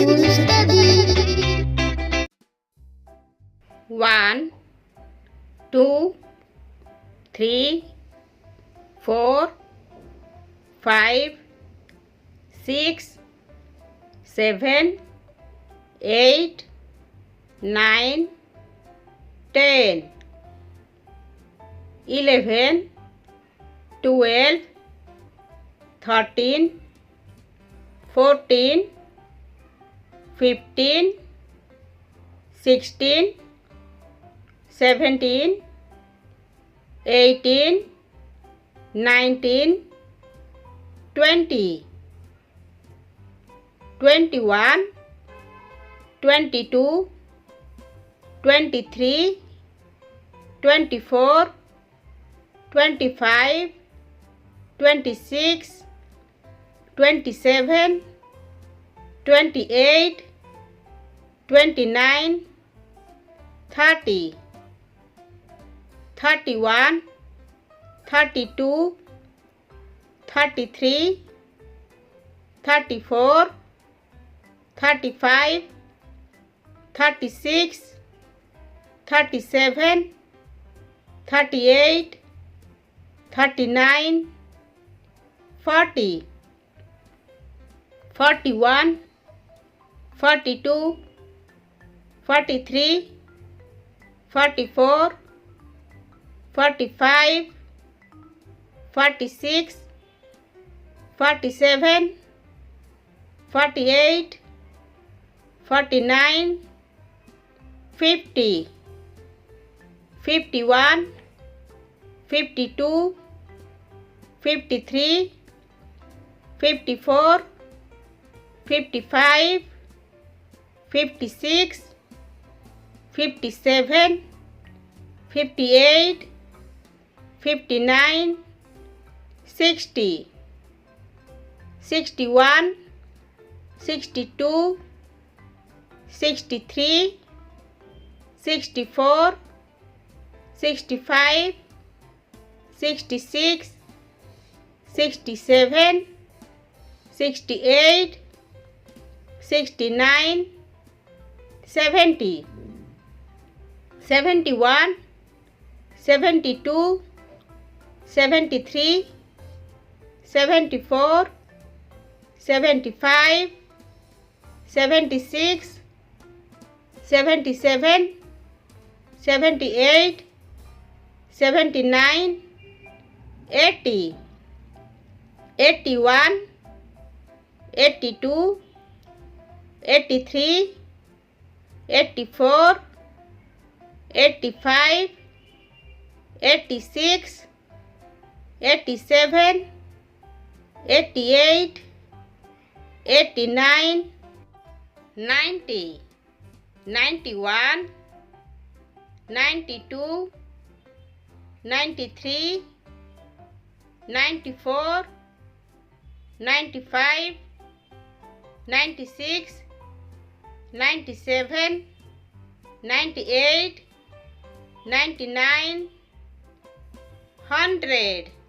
to study. 1, 2, 3, 4, 5, 6, 7, 8, 9, 10, 11, 12, 13, 14, 15, 16, 17, 18, 19, 20, 21, 22, 23, 24, 25, 26, 27, 28, 29, 30, 31, 32, 33, 34, 35, 36, 37, 38, 39, 40, 41, 42, 43, 44, 45, 46, 47, 48, 49, 50, 51, 52, 53, 54, 55, 56, 57, 58, 59, 60, 61, 62, 63, 64, 65, 66, 67, 68, 69, 70, 71, 72, 73, 74, 75, 76, 77, 78, 79, 80, 81, 82, 83, 84, 85, 86, 87, 88, 89, 90, 91, 92, 93, 94, 95, 96, 97, 98, 99, 100.